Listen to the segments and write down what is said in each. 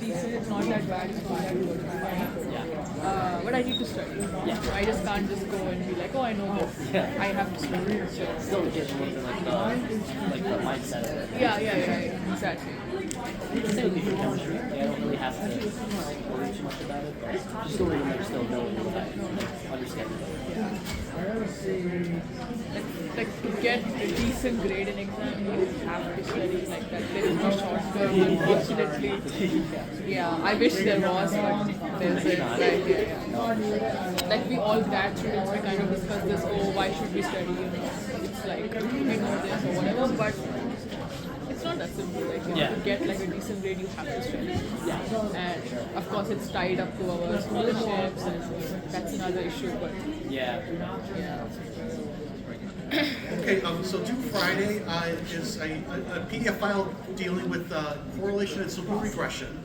decent, it's not that bad, it's not that good. But I need to study. I just can't just go and be like, oh, I know this. I have to study. So, Still get into the mindset of it. yeah, exactly. Same with your chemistry. I don't really have to worry too much about it, but just go in and still know understand it. Like to get a decent grade in exam, you have to study like that. There is no shortcut, unfortunately. Yeah, I wish there was, but there's it. Like we all grad students, we kind of discuss this. Oh, why should we study? You know, it's like we know this or whatever, but it's not that simple. Like to get like a decent grade, you have to study. And of course, it's tied up to our scholarships, and that's another issue. But yeah. Okay, so due Friday is a PDF file dealing with correlation and simple regression.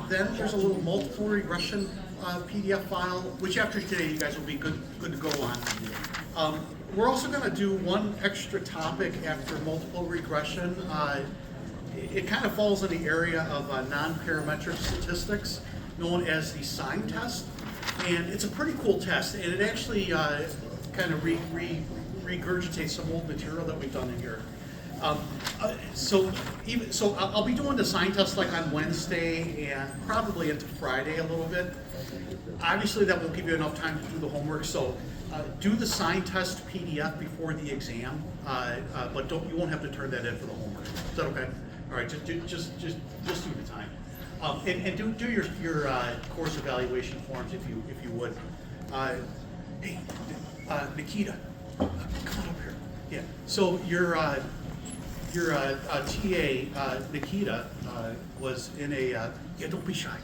Then there's a little multiple regression PDF file, which after today you guys will be good to go on. We're also going to do one extra topic after multiple regression. It kind of falls in the area of non-parametric statistics, known as the sign test. And it's a pretty cool test, and it actually kind of regurgitates some old material that we've done in here. So I'll be doing the sign test like on Wednesday and probably into Friday a little bit. Obviously, that won't give you enough time to do the homework. So do the sign test PDF before the exam, but you won't have to turn that in for the homework. Is that okay? All right, just do the time, and do your course evaluation forms if you would. Hey, Nikita, come on up here. Yeah. So your TA Nikita was in a don't be shy.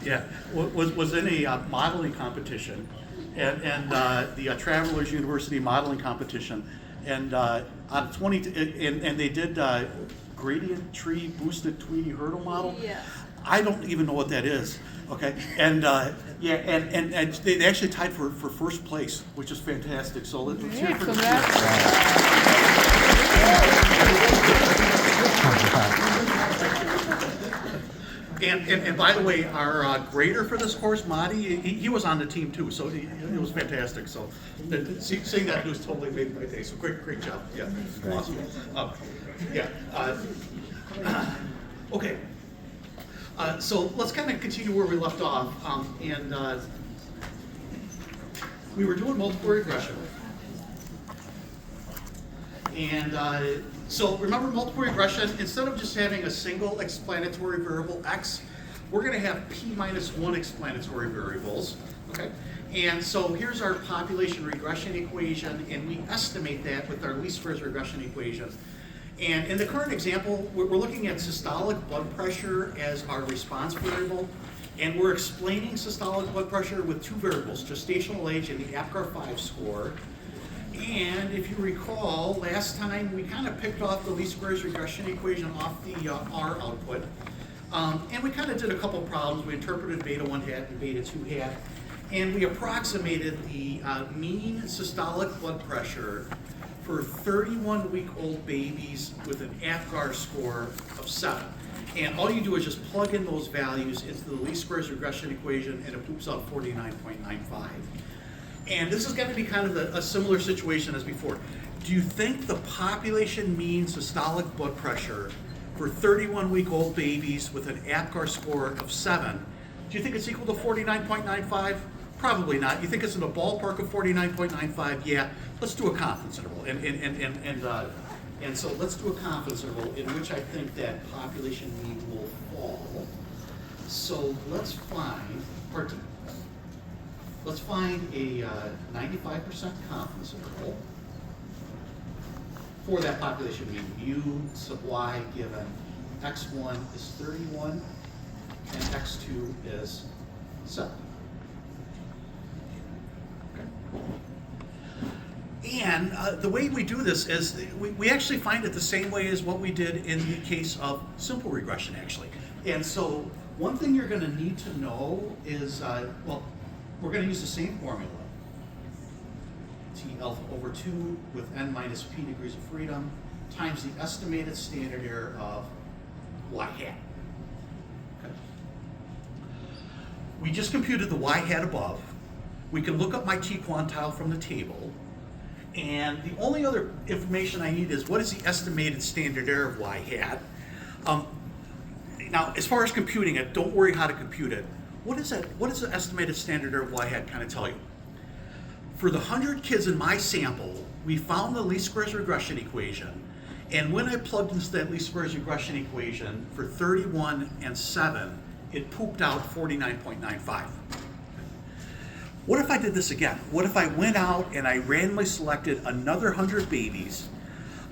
Yeah, was in a modeling competition, and the Travelers University modeling competition, and out of 20, and they did gradient tree boosted Tweedy hurdle model. Yeah. I don't even know what that is. Okay, and and they actually tied for first place, which is fantastic. So let's hear it for the And by the way, our grader for this course, Madi, he was on the team too, so it was fantastic. So seeing that news totally made my day. So great job. Yeah, awesome. Okay. So let's kind of continue where we left off, and we were doing multiple regression. And so remember multiple regression, instead of just having a single explanatory variable x, we're going to have p minus 1 explanatory variables, okay? And so here's our population regression equation, and we estimate that with our least squares regression equation. And in the current example, we're looking at systolic blood pressure as our response variable, and we're explaining systolic blood pressure with two variables, gestational age and the APGAR-5 score. And if you recall, last time we kind of picked off the least squares regression equation off the R output. And we kind of did a couple problems. We interpreted beta 1 hat and beta 2 hat. And we approximated the mean systolic blood pressure for 31-week-old babies with an APGAR score of 7. And all you do is just plug in those values into the least squares regression equation, and it poops out 49.95. And this is going to be kind of a similar situation as before. Do you think the population mean systolic blood pressure for 31-week-old babies with an APGAR score of 7, do you think it's equal to 49.95? Probably not. You think it's in the ballpark of 49.95? Yeah. Let's do a confidence interval. And so let's do a confidence interval in which I think that population mean will fall. So let's find a 95% confidence interval for that population mean. U sub y given x1 is 31 and x2 is 7. And the way we do this is we actually find it the same way as what we did in the case of simple regression, actually. And so one thing you're going to need to know is, well, we're going to use the same formula. T alpha over 2 with n minus p degrees of freedom times the estimated standard error of y hat. Okay. we just computed the y hat above. We can look up my t quantile from the table. And the only other information I need is what is the estimated standard error of y hat? Now, as far as computing it, don't worry how to compute it. What does the estimated standard error of y hat kind of tell you? For the 100 kids in my sample, we found the least squares regression equation. And when I plugged into that least squares regression equation for 31 and 7, it pooped out 49.95. What if I did this again? What if I went out and I randomly selected another 100 babies,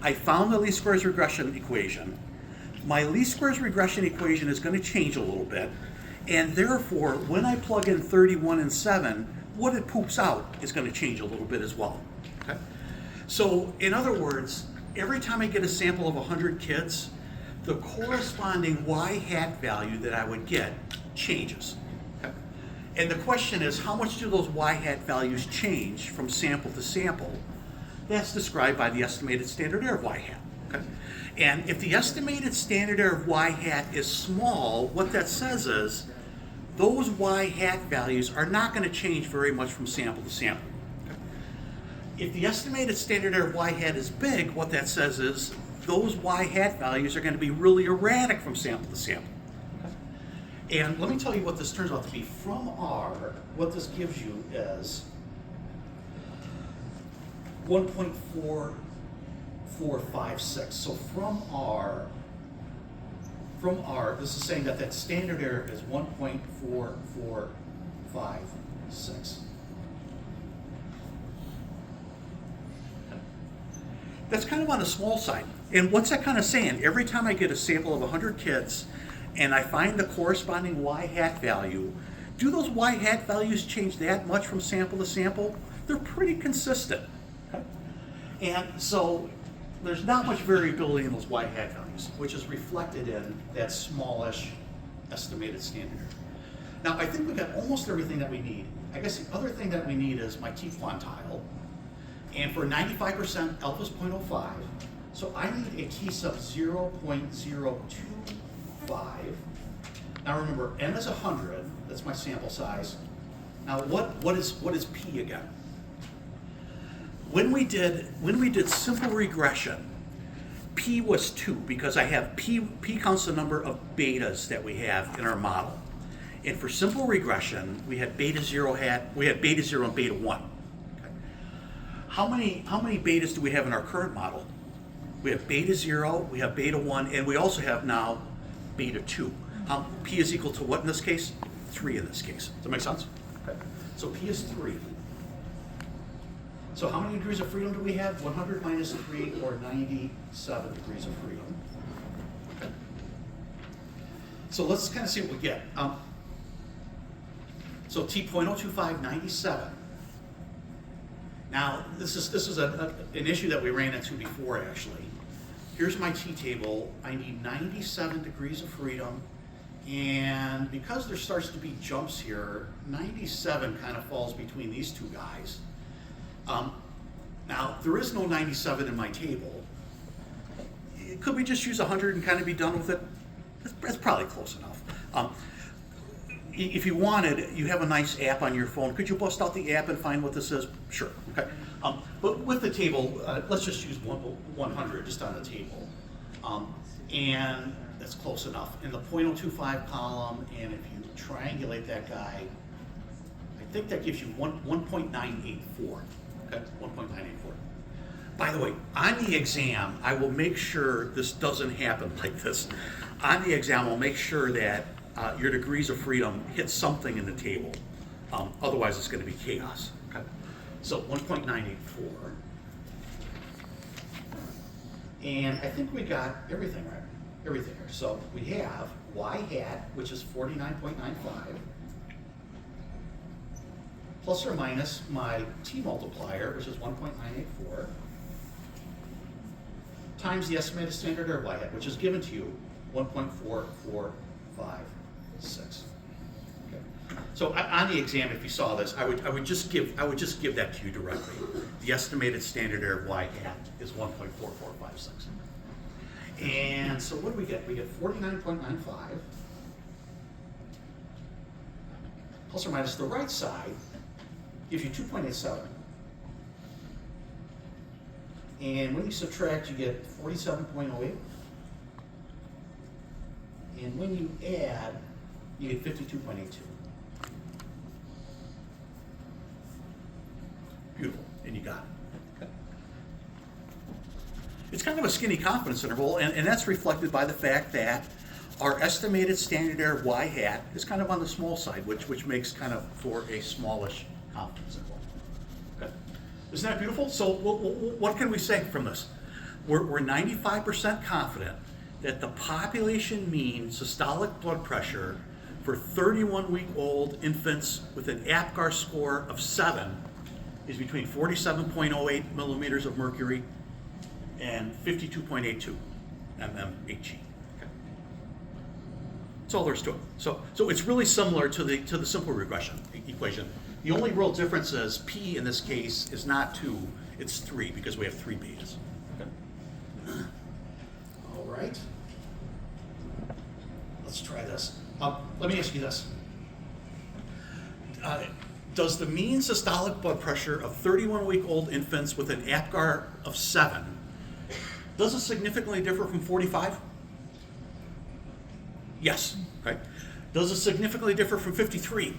I found the least squares regression equation, my least squares regression equation is going to change a little bit, and therefore, when I plug in 31 and 7, what it poops out is going to change a little bit as well. Okay? So, in other words, every time I get a sample of 100 kids, the corresponding y hat value that I would get changes. Okay? And the question is, how much do those y hat values change from sample to sample? That's described by the estimated standard error of y hat. Okay? And if the estimated standard error of y hat is small, what that says is those y hat values are not going to change very much from sample to sample. Okay? If the estimated standard error of y hat is big, what that says is those y hat values are going to be really erratic from sample to sample. Okay? And let me tell you what this turns out to be. From R, what this gives you is 1.4456. So from R, this is saying that that standard error is 1.4456. That's kind of on the small side. And what's that kind of saying? Every time I get a sample of 100 kids and I find the corresponding y hat value, do those y hat values change that much from sample to sample? They're pretty consistent. Okay? And so there's not much variability in those y hat values, which is reflected in that smallish estimated standard error. Now, I think we got almost everything that we need. I guess the other thing that we need is my t quantile. And for 95%, alpha is 0.05. So I need a t sub 0.025. Now remember, n is 100. That's my sample size. Now what is p again? When we did simple regression, p was 2 because I have p counts the number of betas that we have in our model. And for simple regression, we had beta 0 and beta 1. How many betas do we have in our current model? We have beta 0, we have beta 1, and we also have now beta 2. P is equal to what in this case? 3 in this case. Does that make sense? Okay. So P is 3. So how many degrees of freedom do we have? 100 minus 3, or 97 degrees of freedom. Okay. So let's kind of see what we get. So T 0.025, 97. Now, this is an issue that we ran into before, actually. Here's my t-table. I need 97 degrees of freedom, and because there starts to be jumps here, 97 kind of falls between these two guys. Now, there is no 97 in my table. Could we just use 100 and kind of be done with it? That's probably close enough. If you wanted, you have a nice app on your phone. Could you bust out the app and find what this is? Sure. Okay. But with the table, let's just use 100 just on the table. And that's close enough. In the 0.025 column, and if you triangulate that guy, I think that gives you 1.984. Okay, 1.984. By the way, on the exam, I will make sure this doesn't happen like this. On the exam, I'll make sure that your degrees of freedom hit something in the table. Otherwise, it's going to be chaos. Okay? So 1.984. And I think we got everything right. Everything here. So we have y hat, which is 49.95, plus or minus my t multiplier, which is 1.984, times the estimated standard error y hat, which is given to you, 1.4456. Okay. So on the exam, if you saw this, I would just give that to you directly. The estimated standard error y hat is 1.4456. And so what do we get? We get 49.95 plus or minus the right side gives you 2.87. And when you subtract, you get 47.08. And when you add, you get 52.82. Beautiful, and you got it. Okay. It's kind of a skinny confidence interval, and that's reflected by the fact that our estimated standard error y hat is kind of on the small side, which makes kind of for a smallish confidence interval. Okay. Isn't that beautiful? So what can we say from this? We're 95% confident that the population mean systolic blood pressure for 31-week-old infants with an APGAR score of 7 is between 47.08 millimeters of mercury and 52.82 mmHg. Okay. That's all there is to it. So it's really similar to the simple regression equation. The only real difference is P in this case is not 2, it's 3 because we have 3 betas. Okay. All right. Let's try this. Let me ask you this. Does the mean systolic blood pressure of 31-week-old infants with an APGAR of 7, does it significantly differ from 45? Yes, right? Does it significantly differ from 53?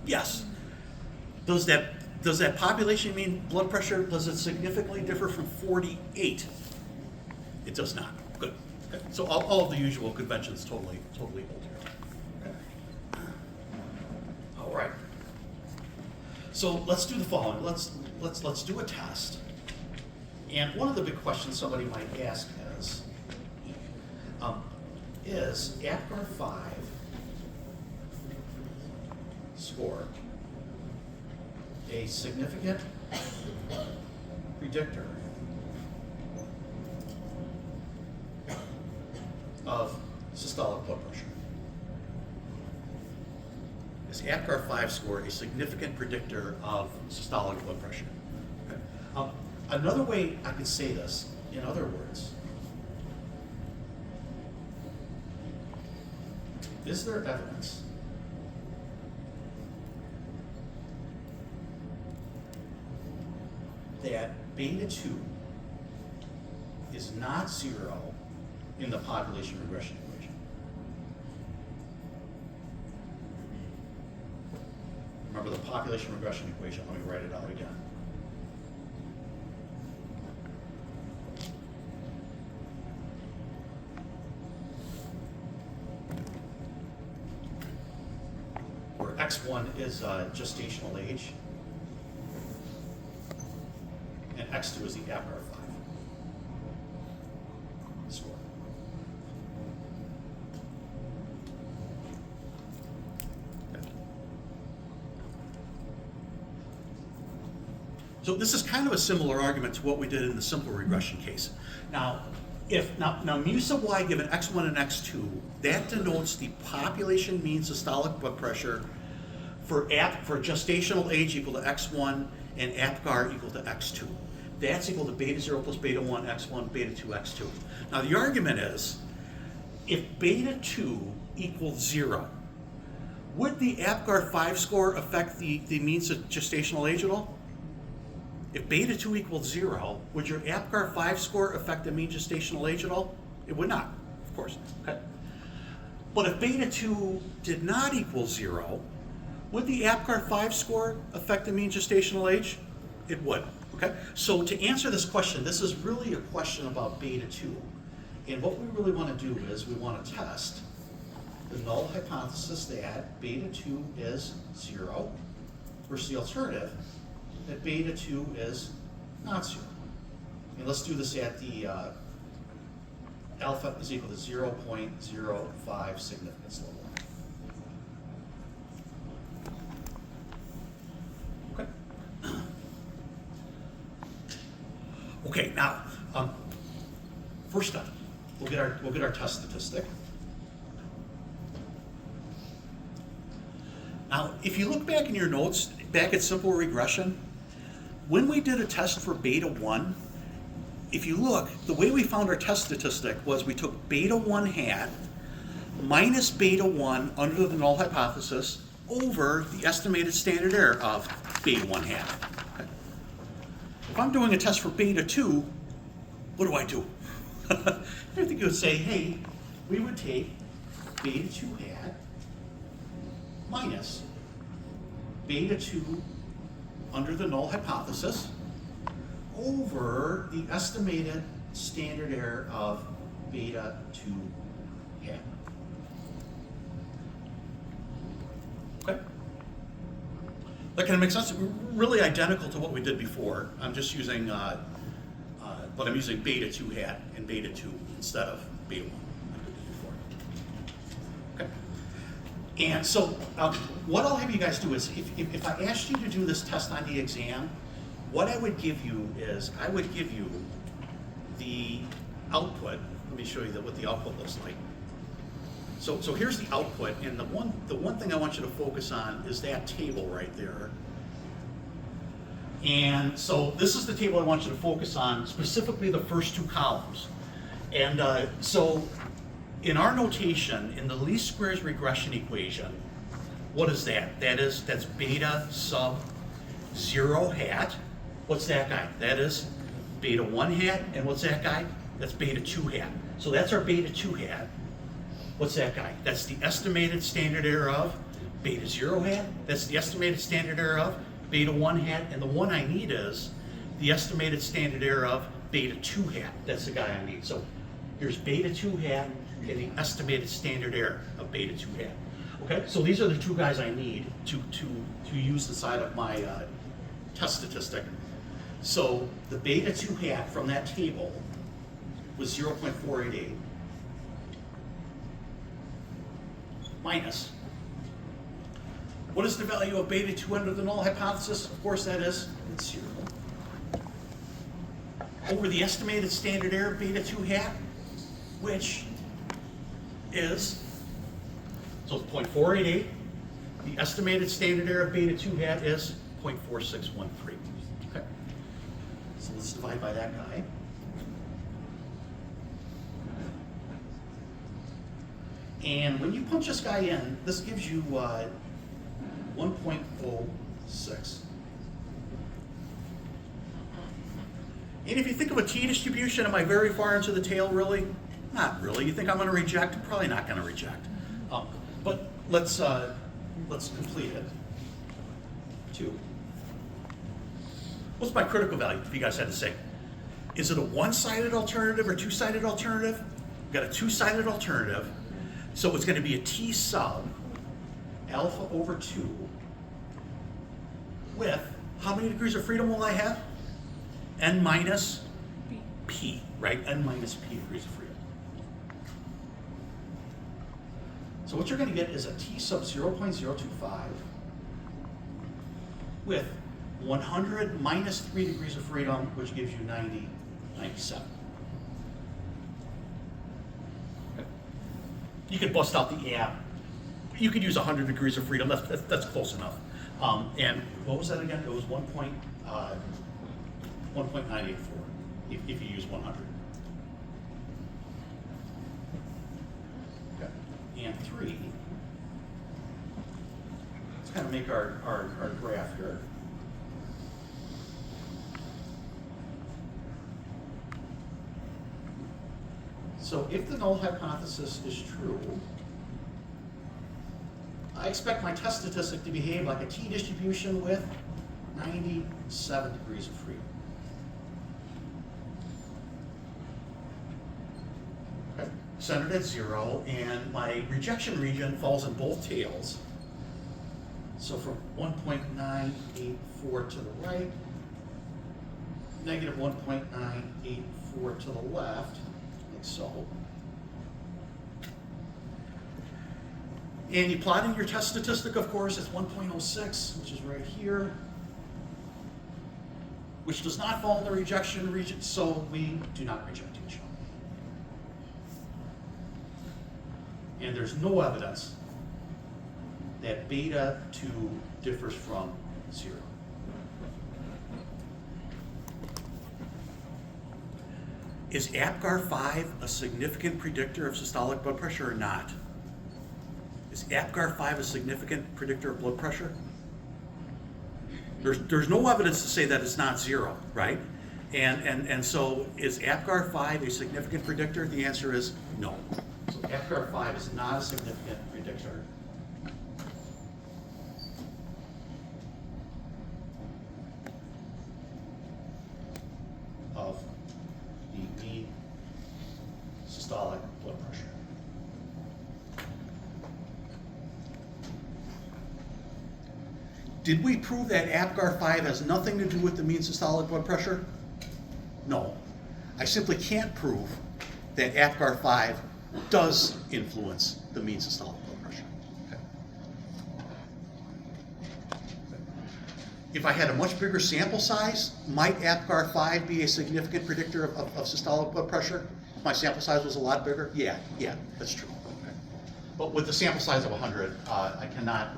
Yes. Does that population mean blood pressure, does it significantly differ from 48? It does not. Good. Okay. So all of the usual conventions totally hold here. Okay. All right. So let's do the following. Let's do a test. And one of the big questions somebody might ask is APGAR 5 score a significant predictor of systolic blood pressure? Is APGAR 5 score a significant predictor of systolic blood pressure? Okay. Another way I could say this, in other words, is there evidence that beta 2 is not 0 in the population regression equation? Remember the population regression equation, let me write it out again. Where X1 is gestational age, and X2 is the APGAR 5 score. Okay. So this is kind of a similar argument to what we did in the simple regression case. Now, mu sub y given x1 and x2, that denotes the population mean systolic blood pressure for gestational age equal to x1 and APGAR equal to x2. That's equal to beta 0 plus beta 1 x1, beta 2 x2. Now the argument is, if beta 2 equals 0, would the APGAR 5 score affect the mean gestational age at all? If beta 2 equals 0, would your APGAR 5 score affect the mean gestational age at all? It would not, of course. Okay. But if beta 2 did not equal 0, would the APGAR 5 score affect the mean gestational age? It would. Okay. So to answer this question, this is really a question about beta 2. And what we really want to do is we want to test the null hypothesis that beta 2 is 0 versus the alternative that beta 2 is not 0. And let's do this at the alpha is equal to 0.05 significance level. Okay. Okay, now, first up, we'll get our test statistic. Now, if you look back in your notes, back at simple regression, when we did a test for beta 1, if you look, the way we found our test statistic was we took beta 1 hat minus beta 1 under the null hypothesis over the estimated standard error of beta 1 hat. Okay. If I'm doing a test for beta 2, what do? I think you would say, hey, we would take beta 2 hat minus beta 2 under the null hypothesis over the estimated standard error of beta 2 hat. Okay? That kind of makes sense. Really identical to what we did before. I'm just using, but I'm using beta 2 hat and beta 2 instead of beta 1 like we did before. Okay. And so what I'll have you guys do is, if I asked you to do this test on the exam, what I would give you is, I would give you the output. Let me show you what the output looks like. So here's the output, and the one thing I want you to focus on is that table right there. And so this is the table I want you to focus on, specifically the first 2 columns. And so in our notation, in the least squares regression equation, what is that? That's beta sub 0 hat. What's that guy? That is beta 1 hat, and what's that guy? That's beta 2 hat. So that's our beta 2 hat. What's that guy? That's the estimated standard error of beta 0 hat. That's the estimated standard error of beta 1 hat. And the one I need is the estimated standard error of beta 2 hat. That's the guy I need. So here's beta 2 hat and the estimated standard error of beta 2 hat. Okay, so these are the 2 guys I need to use the side of my test statistic. So the beta 2 hat from that table was 0.488. Minus, what is the value of beta 2 under the null hypothesis? Of course it's 0. Over the estimated standard error of beta 2 hat, which is, so it's 0.488. The estimated standard error of beta 2 hat is 0.4613. Okay, so let's divide by that guy. And when you punch this guy in, this gives you 1.06. And if you think of a t-distribution, am I very far into the tail, really? Not really. You think I'm going to reject? I'm probably not going to reject. But let's complete it. 2. What's my critical value, if you guys had to say? Is it a one-sided alternative or two-sided alternative? We've got a two-sided alternative. So it's going to be a t sub alpha over 2 with, how many degrees of freedom will I have? N minus p, right? N minus p degrees of freedom. So what you're going to get is a t sub 0.025 with 100 minus 3 degrees of freedom, which gives you 90, 97. You could bust out the app. You could use 100 degrees of freedom. That's close enough. And what was that again? It was 1.984 if you use 100. Okay. And 3. Let's kind of make our graph here. So if the null hypothesis is true, I expect my test statistic to behave like a t-distribution with 97 degrees of freedom. Okay. Centered at 0, and my rejection region falls in both tails. So from 1.984 to the right, negative 1.984 to the left, like so. And you plot in your test statistic, of course, it's 1.06, which is right here, which does not fall in the rejection region, so we do not reject each other. And there's no evidence that beta 2 differs from 0. Is APGAR 5 a significant predictor of systolic blood pressure or not? Is APGAR5 a significant predictor of blood pressure? There's no evidence to say that it's not zero, right? And so is APGAR5 a significant predictor? The answer is no. So APGAR5 is not a significant predictor. Of the mean systolic blood pressure. Did we prove that APGAR5 has nothing to do with the mean systolic blood pressure? No. I simply can't prove that APGAR5 does influence the mean systolic blood pressure. Okay. If I had a much bigger sample size, might APGAR5 be a significant predictor of systolic blood pressure? If my sample size was a lot bigger? Yeah, that's true. Okay. But with the sample size of 100, I cannot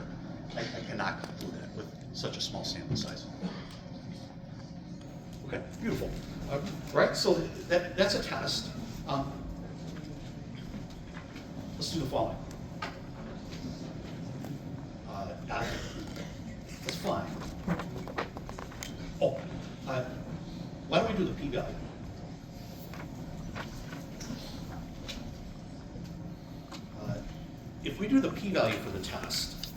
conclude that with such a small sample size. Okay, beautiful. Right, so that's a test. Let's do the following. That's fine. Oh, why don't we do the p-value? If we do the p-value for the test,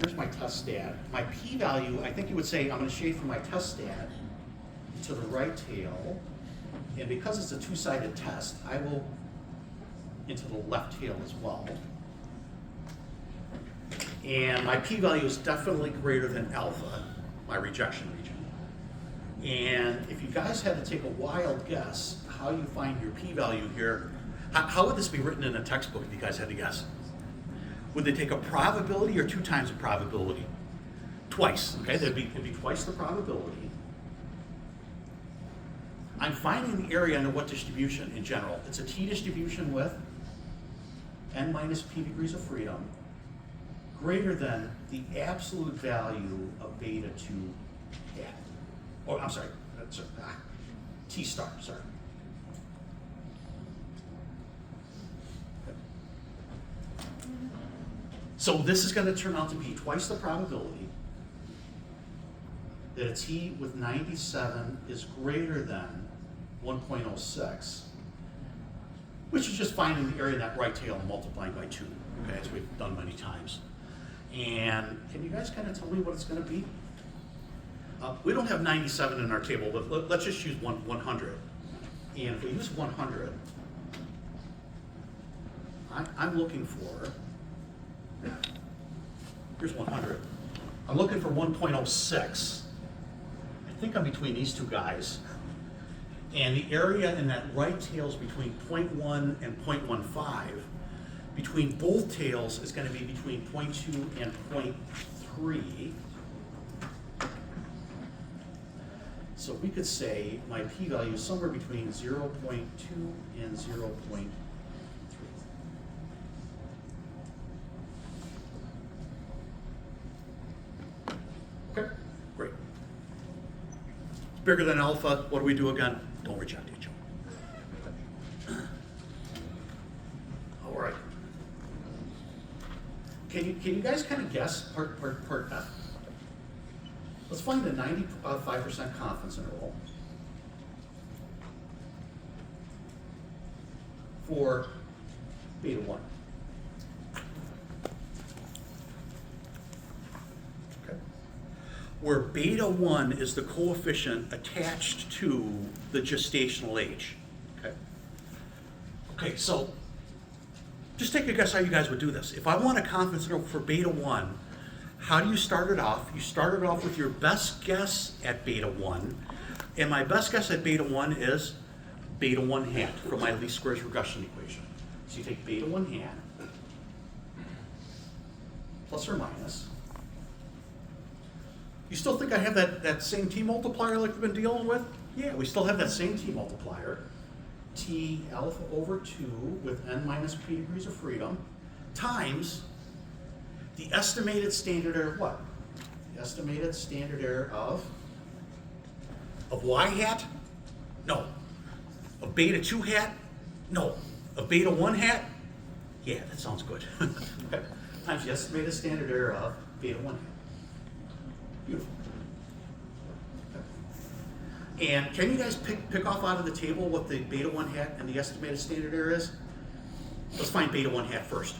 here's my test stat. My p-value, I think you would say I'm going to shade from my test stat to the right tail, and because it's a two-sided test, I will into the left tail as well. And my p-value is definitely greater than alpha, my rejection region. And if you guys had to take a wild guess how you find your p-value here, how would this be written in a textbook if you guys had to guess? Would they take a probability or 2 times the probability? Twice, okay? It'd be twice the probability. I'm finding the area under what distribution in general? It's a t distribution with n minus p degrees of freedom greater than the absolute value of beta 2 hat. Or I'm sorry, t star, sorry. So this is going to turn out to be twice the probability that a t with 97 is greater than 1.06, which is just finding the area in that right tail and multiplying by 2, okay, as we've done many times. And can you guys kind of tell me what it's going to be? We don't have 97 in our table, but let's just use 100. And if we use 100, I'm looking for, here's 100. I'm looking for 1.06. I think I'm between these two guys. And the area in that right tail is between 0.1 and 0.15. Between both tails is going to be between 0.2 and 0.3. So we could say my p-value is somewhere between 0.2 and 0.3. Okay, great. It's bigger than alpha. What do we do again? Don't reject each other. All right. Can you guys kind of guess part F? Let's find the 95% confidence interval for beta 1. Okay. Where beta 1 is the coefficient attached to the gestational age. Okay. Okay, so just take a guess how you guys would do this. If I want a confidence interval for beta 1, how do you start it off? You start it off with your best guess at beta 1, and my best guess at beta 1 is beta 1 hat from my least squares regression equation. So you take beta 1 hat plus or minus. You still think I have that same t multiplier like we've been dealing with? Yeah, we still have that same t multiplier. T alpha over 2 with n minus p degrees of freedom times the estimated standard error of what? The estimated standard error of y hat? No. Of beta 2 hat? No. Of beta 1 hat? Yeah, that sounds good. Okay. Times the estimated standard error of beta 1 hat. Beautiful. Okay. And can you guys pick off out of the table what the beta 1 hat and the estimated standard error is? Let's find beta 1 hat first.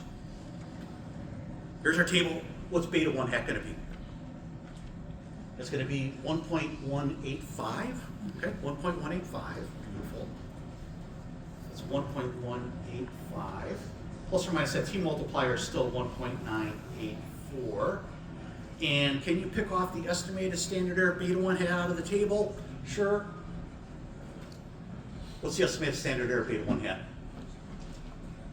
Here's our table. What's beta 1 hat going to be? It's going to be 1.185. Okay, 1.185. Beautiful. It's 1.185. Plus or minus that T multiplier is still 1.984. And can you pick off the estimated standard error beta 1 hat out of the table? Sure. What's the estimated standard error beta 1 hat?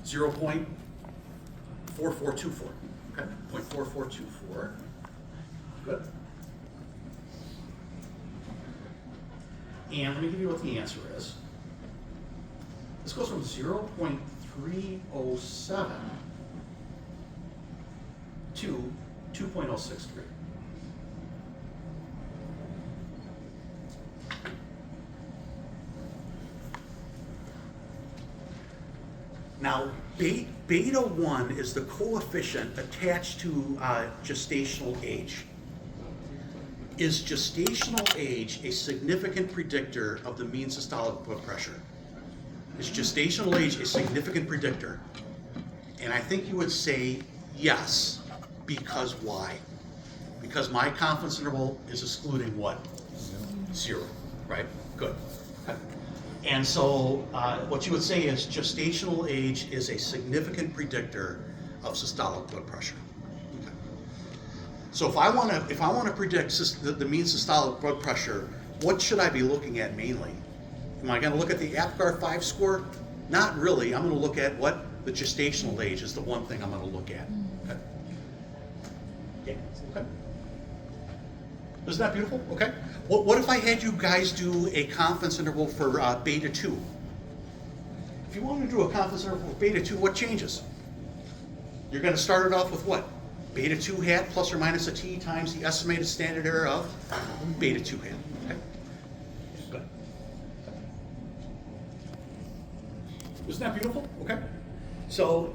0.4424. Okay, 0.4424. Good. And let me give you what the answer is. This goes from 0.307 to 2.063. Now, beta 1 is the coefficient attached to gestational age. Is gestational age a significant predictor of the mean systolic blood pressure? Is gestational age a significant predictor? And I think you would say yes, because why? Because my confidence interval is excluding what? 0, right? Good. Okay. And so what you would say is gestational age is a significant predictor of systolic blood pressure. Okay. So if I want to predict the mean systolic blood pressure, what should I be looking at mainly? Am I going to look at the APGAR 5 score? Not really. I'm going to look at what the gestational age is the one thing I'm going to look at. Okay. Yeah. Okay. Isn't that beautiful? Okay. What if I had you guys do a confidence interval for beta 2? If you want to do a confidence interval for beta 2, what changes? You're going to start it off with what? Beta 2 hat plus or minus a t times the estimated standard error of beta 2 hat. Okay. Good. Isn't that beautiful? Okay. So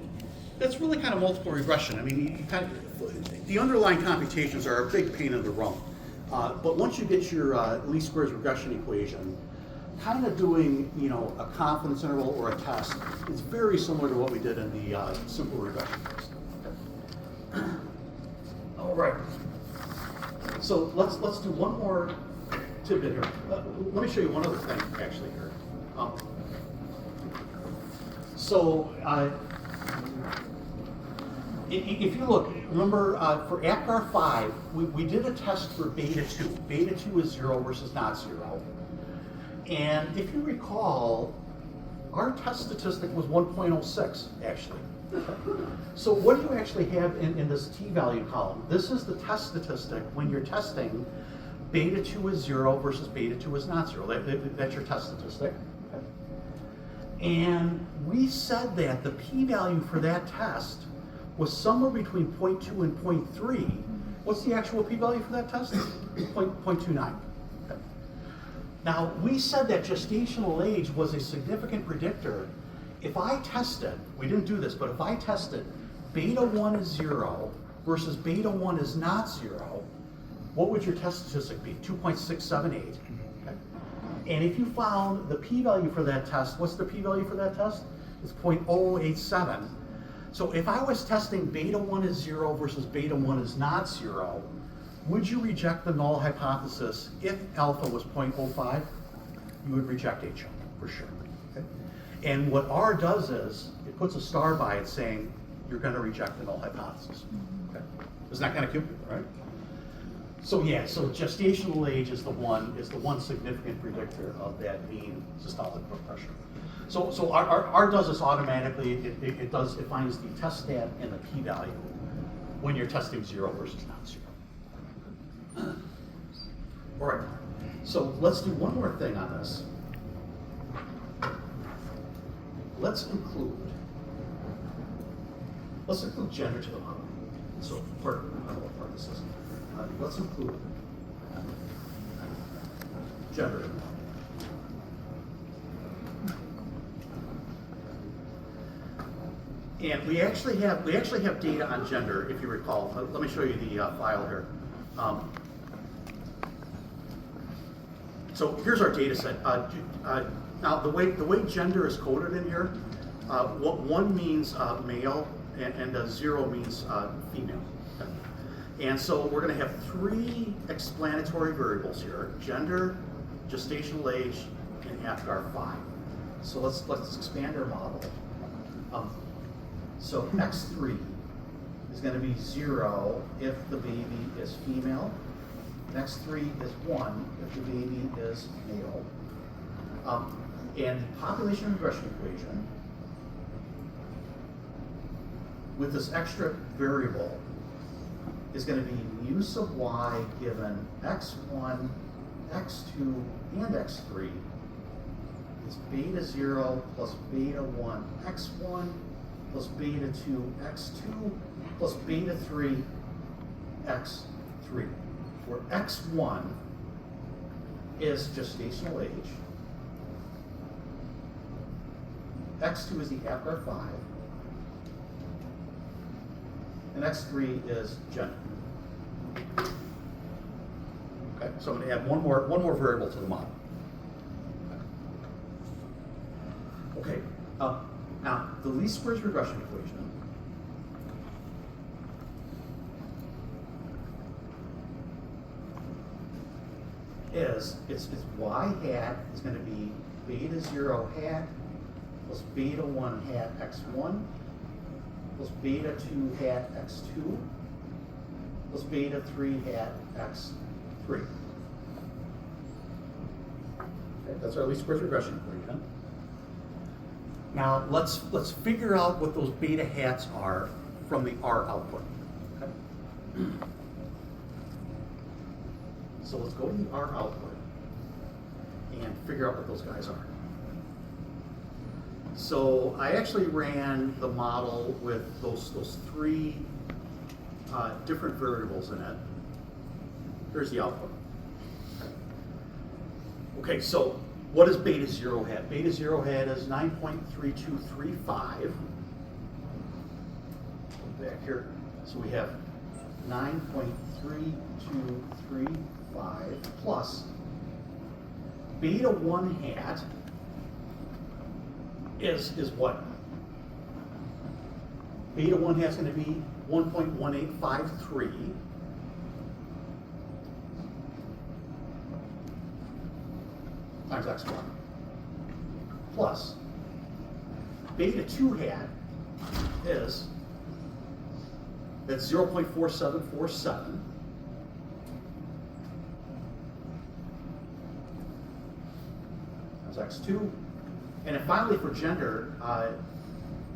that's really kind of multiple regression. I mean, the underlying computations are a big pain in the rump. But once you get your least squares regression equation, kind of doing a confidence interval or a test is very similar to what we did in the simple regression test. Okay. All right. So let's do one more tidbit here. Let me show you one other thing actually here. If you look, remember for APGAR 5, we did a test for beta 2. Beta 2 is 0 versus not 0. And if you recall, our test statistic was 1.06 actually. So what do you actually have in this t-value column? This is the test statistic when you're testing beta 2 is 0 versus beta 2 is not 0. That's your test statistic. And we said that the p-value for that test was somewhere between 0.2 and 0.3. What's the actual p-value for that test? 0.29. Okay. Now, we said that gestational age was a significant predictor. If I tested, we didn't do this, but if I tested beta 1 is 0 versus beta 1 is not 0, what would your test statistic be? 2.678. Okay. And if you found the p-value for that test, what's the p-value for that test? It's 0.087. So if I was testing beta 1 is 0 versus beta 1 is not 0, would you reject the null hypothesis if alpha was 0.05? You would reject H for sure. Okay? And what R does is, it puts a star by it saying, you're going to reject the null hypothesis. Okay? Isn't that kind of cute, right? So yeah, so gestational age is the one significant predictor of that mean systolic blood pressure. So R does this automatically. It finds the test stat and the p-value when you're testing 0 versus not 0. All right. So let's do one more thing on this. Let's include generative. So part I don't know what part this is. Let's include generative. And we actually have data on gender, if you recall. Let me show you the file here. So here's our data set. Now the way gender is coded in here, what 1 means male and 0 means female. Okay. And so we're going to have 3 explanatory variables here: gender, gestational age, and APGAR 5. So let's expand our model. So X3 is going to be 0 if the baby is female. X3 is 1 if the baby is male. And the population regression equation with this extra variable is going to be mu sub y given x1, x2, and x3 is beta 0 plus beta 1 x1 plus beta 2 x2 plus beta 3 x3, where x1 is gestational age, x2 is the APGAR 5, and x3 is gender. Okay, so I'm going to add one more variable to the model. Okay, now the least squares regression equation is it's y hat is going to be beta 0 hat plus beta 1 hat x1 plus beta 2 hat x2 plus beta 3 hat x3. Okay, that's our least squares regression equation. Now let's figure out what those beta hats are from the R output. Okay? So let's go to the R output and figure out what those guys are. So I actually ran the model with those 3 different variables in it. Here's the output. Okay, so what is beta 0 hat? Beta 0 hat is 9.3235. Back here. So we have 9.3235 plus beta 1 hat is what? Beta 1 hat is going to be 1.1853. Times x1 plus beta 2 hat is that's 0.4747 times x2, and then finally for gender,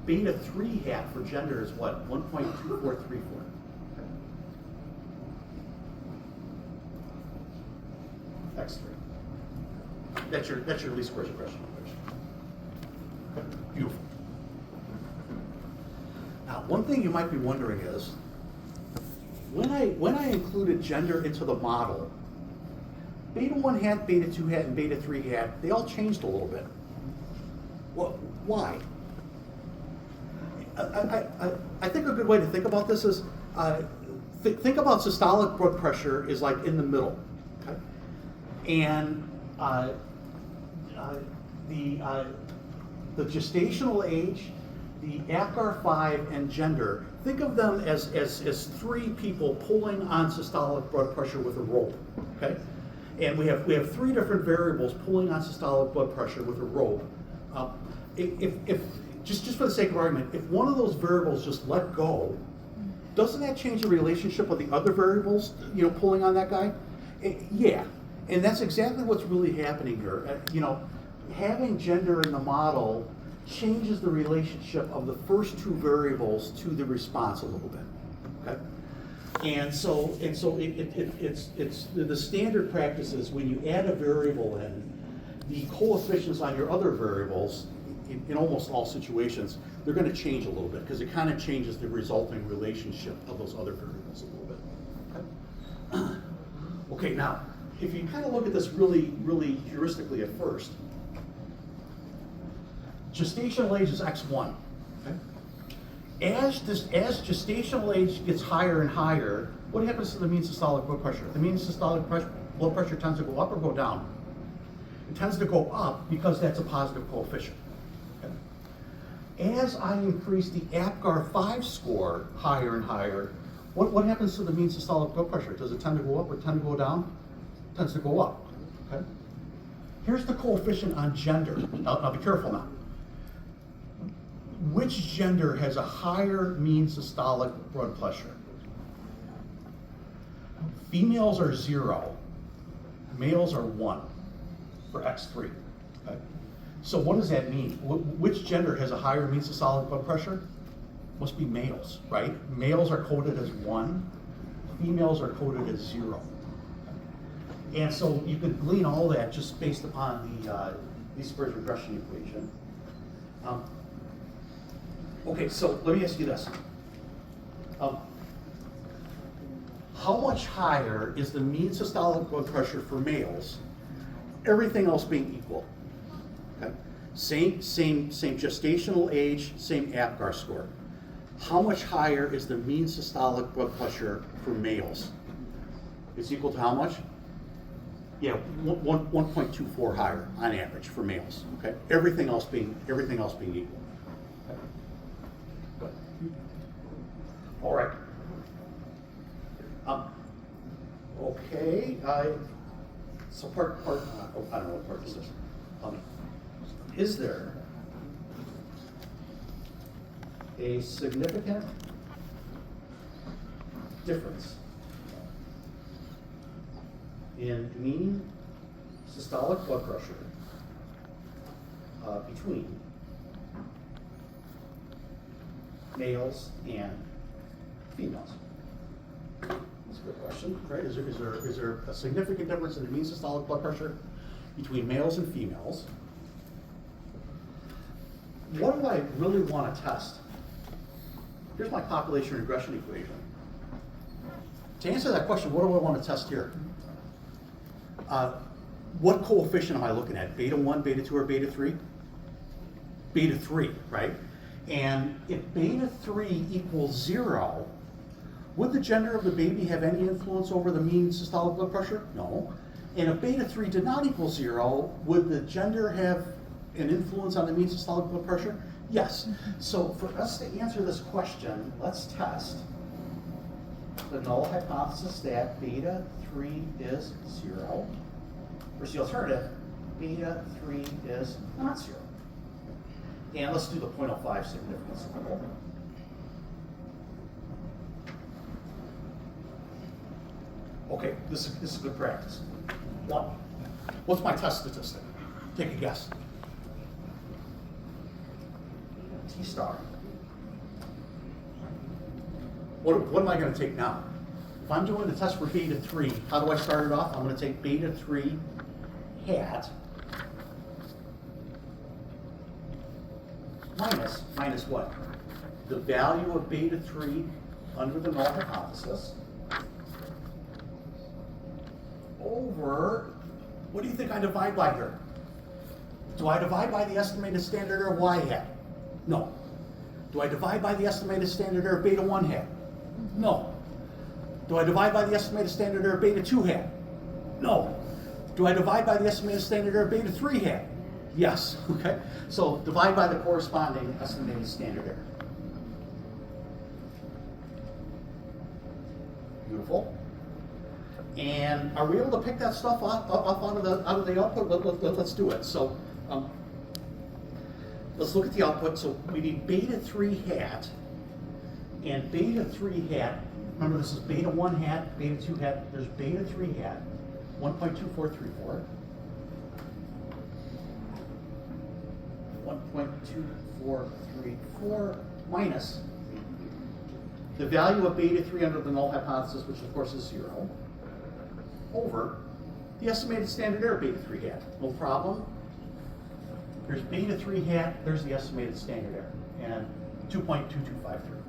beta 3 hat for gender is what? 1.2434. X3. That's your least squares regression equation. Okay, beautiful. Now, one thing you might be wondering is, when I included gender into the model, beta 1 hat, beta 2 hat, and beta 3 hat, they all changed a little bit. Well, why? I think a good way to think about this is, think about systolic blood pressure is like in the middle, okay? And the gestational age, the APGAR 5, and gender, think of them as 3 people pulling on systolic blood pressure with a rope, okay? And we have 3 different variables pulling on systolic blood pressure with a rope. If just for the sake of argument, if one of those variables just let go, doesn't that change the relationship of the other variables, pulling on that guy? Yeah, and that's exactly what's really happening here. Having gender in the model changes the relationship of the first 2 variables to the response a little bit. Okay, and so it's the standard practice is when you add a variable in, the coefficients on your other variables, in almost all situations, they're going to change a little bit because it kind of changes the resulting relationship of those other variables a little bit. Okay, okay, now if you kind of look at this really heuristically at first, gestational age is x1. Okay? as gestational age gets higher and higher, what happens to the mean systolic blood pressure? The mean systolic blood pressure tends to go up or go down? It tends to go up because that's a positive coefficient. Okay. As I increase the APGAR-5 score higher and higher, what happens to the mean systolic blood pressure? Does it tend to go up or tend to go down? It tends to go up. Okay. Here's the coefficient on gender. Now be careful now. Which gender has a higher mean systolic blood pressure? Females are 0, males are 1 for X3. Okay? So what does that mean? Which gender has a higher mean systolic blood pressure? Must be males, right? Males are coded as 1, females are coded as 0. And so you can glean all that just based upon the least squares regression equation. Okay, so let me ask you this. How much higher is the mean systolic blood pressure for males, everything else being equal? Okay. Same gestational age, same APGAR score. How much higher is the mean systolic blood pressure for males? It's equal to how much? Yeah, 1.24 higher on average for males. Okay, everything else being equal. Okay. Good. All right. Okay. So part. I don't know what part this is. Is there a significant difference in mean systolic blood pressure between males and females? That's a good question, right? Is there a significant difference in the mean systolic blood pressure between males and females? What do I really want to test? Here's my population regression equation. To answer that question, what do I want to test here? What coefficient am I looking at? Beta 1, beta 2, or beta 3? Beta 3, right? And if beta 3 equals 0, would the gender of the baby have any influence over the mean systolic blood pressure? No. And if beta 3 did not equal 0, would the gender have an influence on the mean systolic blood pressure? Yes. So for us to answer this question, let's test the null hypothesis that beta 3 is 0, versus the alternative, beta 3 is not 0. And let's do the 0.05 significance level. Okay, this is good practice. 1. What's my test statistic? Take a guess. T star. What am I going to take now? If I'm doing the test for beta 3, how do I start it off? I'm going to take beta 3 hat minus what? The value of beta 3 under the null hypothesis over, what do you think I divide by here? Do I divide by the estimated standard error of y hat? No. Do I divide by the estimated standard error of beta 1 hat? No. Do I divide by the estimated standard error of beta 2 hat? No. Do I divide by the estimated standard error of beta 3 hat? Yes. Okay. So divide by the corresponding estimated standard error. Beautiful. And are we able to pick that stuff up out of the output? Let's do it. So let's look at the output. So we need beta 3 hat and beta 3 hat. Remember, this is beta 1 hat, beta 2 hat. There's beta 3 hat, 1.2434. 1.2434 minus the value of beta 3 under the null hypothesis, which of course is 0, over the estimated standard error beta 3 hat. No problem. There's beta 3 hat, there's the estimated standard error, and 2.2253.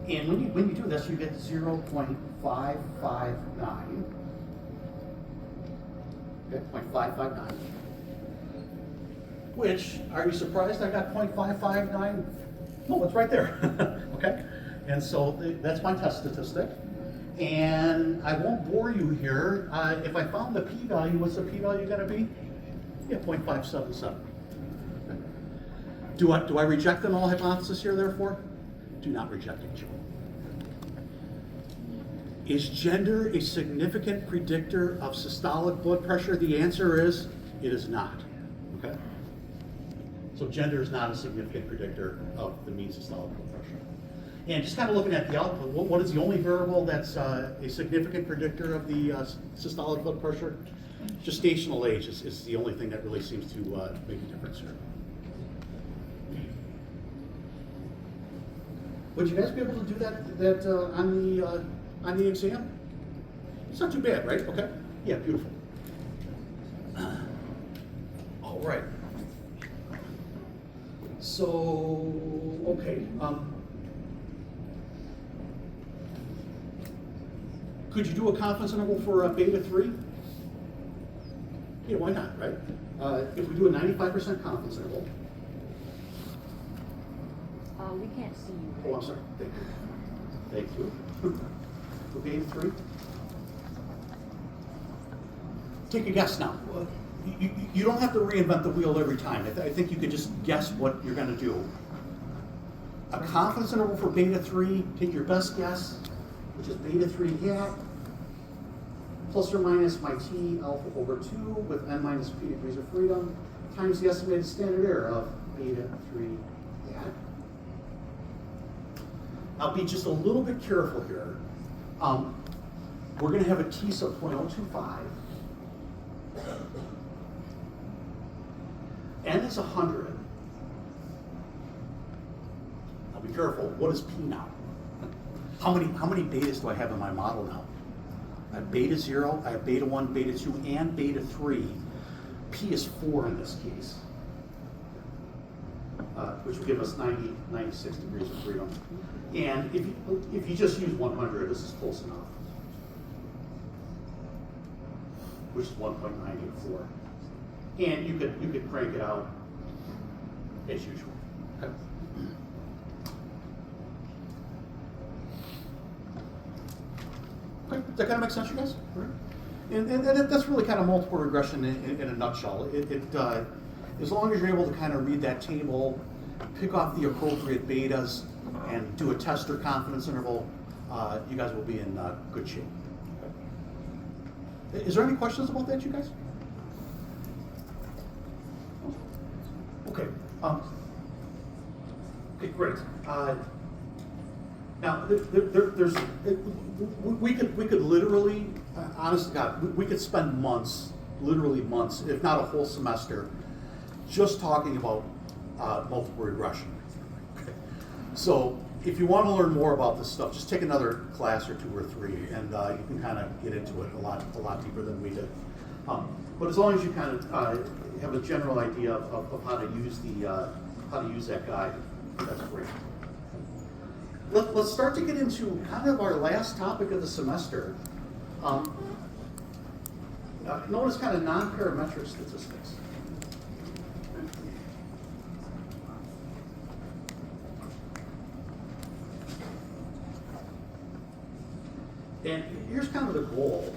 And when you do this, you get 0.559. Okay, 0.559. which, are you surprised I got 0.559? No, it's right there, okay? And so that's my test statistic. And I won't bore you here. If I found the p-value, what's the p-value gonna be? Yeah, 0.577. Okay. Do I reject the null hypothesis here, therefore? Do not reject it. Is gender a significant predictor of systolic blood pressure? The answer is, it is not, okay? So gender is not a significant predictor of the mean systolic blood pressure. And just kind of looking at the output, what is the only variable that's a significant predictor of the systolic blood pressure? Gestational age is the only thing that really seems to make a difference here. Would you guys be able to do that on the exam? It's not too bad, right? Okay. Yeah, beautiful. All right. So, okay. Could you do a confidence interval for beta 3? Yeah, why not, right? If we do a 95% confidence interval. We can't see you. Oh, I'm sorry. Thank you. Thank you. For beta 3. Take a guess now. You don't have to reinvent the wheel every time. I think you could just guess what you're going to do. A confidence interval for beta 3, take your best guess, which is beta 3 hat, plus or minus my t alpha over 2 with n minus p degrees of freedom, times the estimated standard error of beta 3 hat. I'll be just a little bit careful here. We're going to have a t sub 0.025. N is 100. Now be careful. What is p now? How many betas do I have in my model now? I have beta 0, I have beta 1, beta 2, and beta 3. P is 4 in this case, which will give us 96 degrees of freedom. And if you just use 100, this is close enough, which is 1.984. And you could crank it out as usual. Okay. Okay, does that kind of make sense, you guys? Right. And that's really kind of multiple regression in a nutshell. As long as you're able to kind of read that table, pick off the appropriate betas, and do a test or confidence interval, you guys will be in good shape. Okay. Is there any questions about that, you guys? Okay. Okay, great. Now, we could literally, honest to God, we could spend months, literally months, if not a whole semester, just talking about multiple regression. Okay. So, if you want to learn more about this stuff, just take another class or 2 or 3, and you can kind of get into it a lot deeper than we did. But as long as you kind of have a general idea of how to use that guide, that's great. Let's start to get into kind of our last topic of the semester. Known as kind of non-parametric statistics. And here's kind of the goal.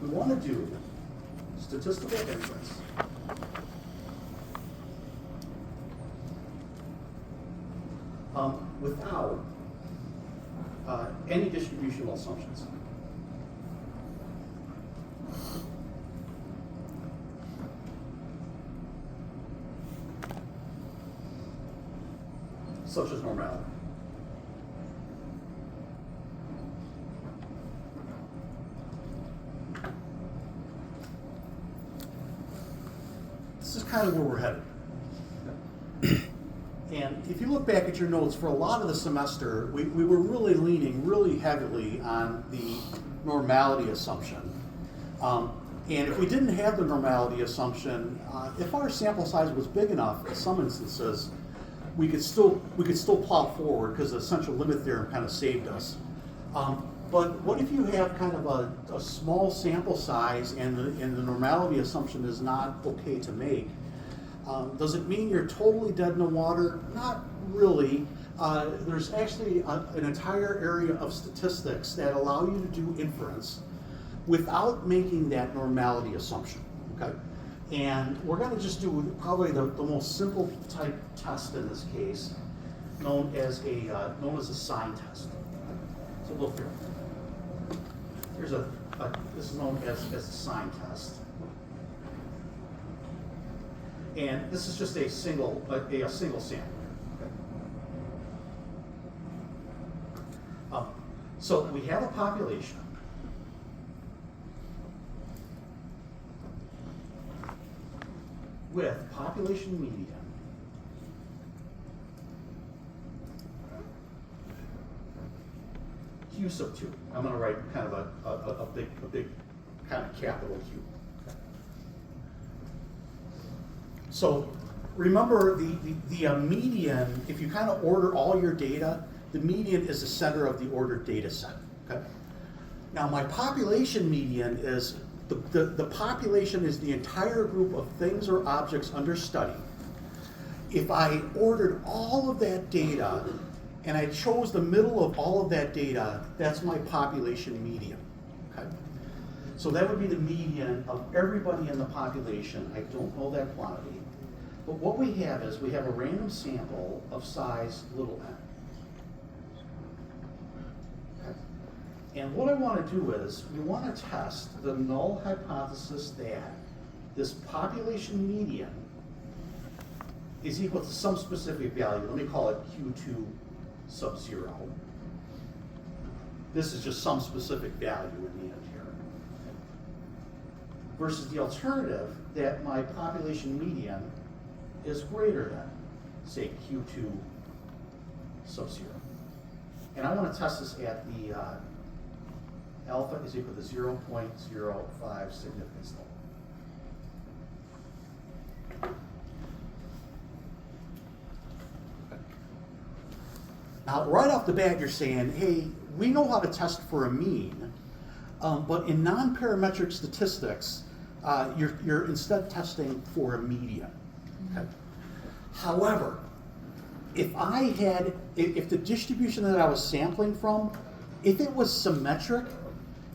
We want to do statistical inference without any distributional assumptions. Such as normality. This is kind of where we're headed. And if you look back at your notes, for a lot of the semester, we were really leaning really heavily on the normality assumption. And if we didn't have the normality assumption, if our sample size was big enough, in some instances, we could still plow forward because the central limit theorem kind of saved us. But what if you have kind of a small sample size and the normality assumption is not okay to make? Does it mean you're totally dead in the water? Not really. There's actually an entire area of statistics that allow you to do inference without making that normality assumption, okay? And we're gonna just do probably the most simple type test in this case, known as a sign test. So look here. Here's this is known as a sign test. And this is just a single sample. Okay. So we have a population. With population median Q sub 2. I'm going to write kind of a big kind of capital Q. Okay. So remember the median, if you kind of order all your data, the median is the center of the ordered data set. Okay? Now my population median is, the population is the entire group of things or objects under study. If I ordered all of that data and I chose the middle of all of that data, that's my population median. Okay? So that would be the median of everybody in the population. I don't know that quantity. But what we have is we have a random sample of size little n. And what I want to do is, we want to test the null hypothesis that this population median is equal to some specific value. Let me call it Q2 sub 0. This is just some specific value in the end here. Versus the alternative, that my population median is greater than, say, Q2 sub 0. And I want to test this at the alpha is equal to 0.05 significance level. Now, right off the bat, you're saying, hey, we know how to test for a mean, but in non-parametric statistics, you're instead testing for a median. Okay? However, if the distribution that I was sampling from, if it was symmetric,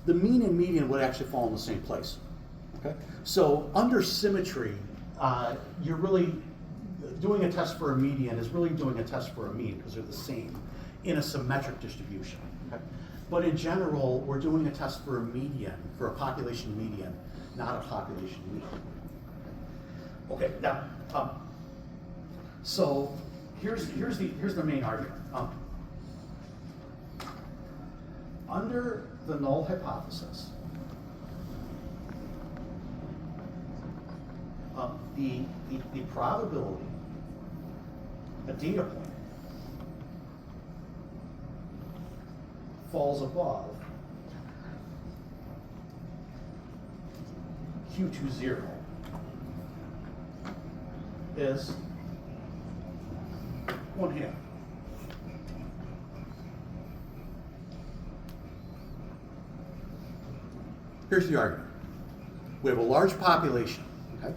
the mean and median would actually fall in the same place. Okay? So under symmetry, you're really doing a test for a median is really doing a test for a mean because they're the same in a symmetric distribution. Okay? But in general, we're doing a test for a median, for a population median, not a population mean. Okay, now, so here's the main argument. Under the null hypothesis, the probability, a data point, falls above Q20 is 1/2. Here's the argument. We have a large population, okay?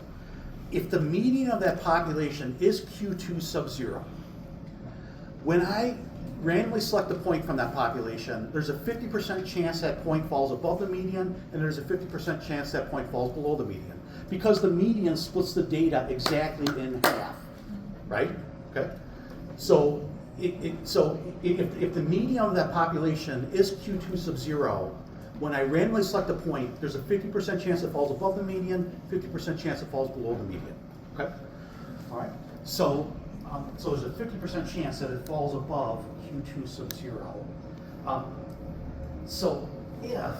If the median of that population is Q2 sub 0, when I randomly select a point from that population, there's a 50% chance that point falls above the median, and there's a 50% chance that point falls below the median. Because the median splits the data exactly in half, right? Okay? So, if the median of that population is Q2 sub 0, when I randomly select a point, there's a 50% chance it falls above the median, 50% chance it falls below the median. Okay? All right. So there's a 50% chance that it falls above Q2 sub 0. So if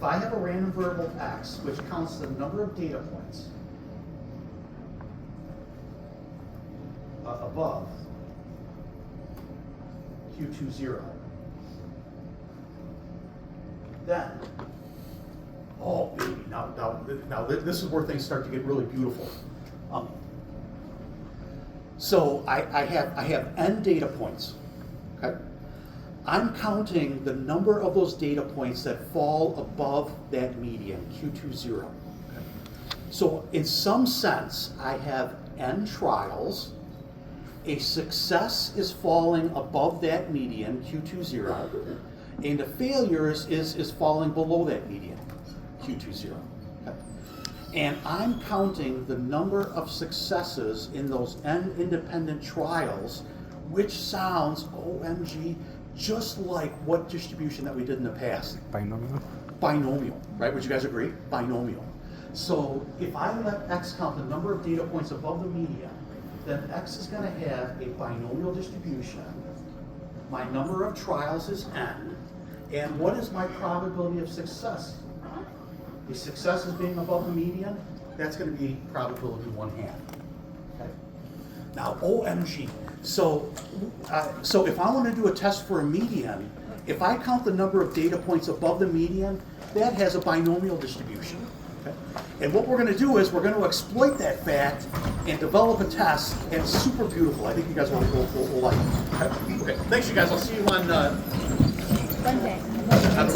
I have a random variable x, which counts the number of data points above Q2 0, then, oh baby, now this is where things start to get really beautiful. So I have n data points. Okay, I'm counting the number of those data points that fall above that median, Q20. So in some sense, I have n trials. A success is falling above that median, Q20, and a failure is falling below that median, Q20. Okay. And I'm counting the number of successes in those n independent trials, which sounds, OMG, just like what distribution that we did in the past. Binomial. Binomial, right? Would you guys agree? Binomial. So if I let X count the number of data points above the median, then X is going to have a binomial distribution. My number of trials is n. And what is my probability of success? The success is being above the median. That's going to be probability 1/2. Okay. Now, OMG. So if I want to do a test for a median, if I count the number of data points above the median, that has a binomial distribution. Okay? And what we're going to do is we're going to exploit that fact and develop a test, and it's super beautiful. I think you guys will like it. Okay. Thanks, you guys. I'll see you on Monday. on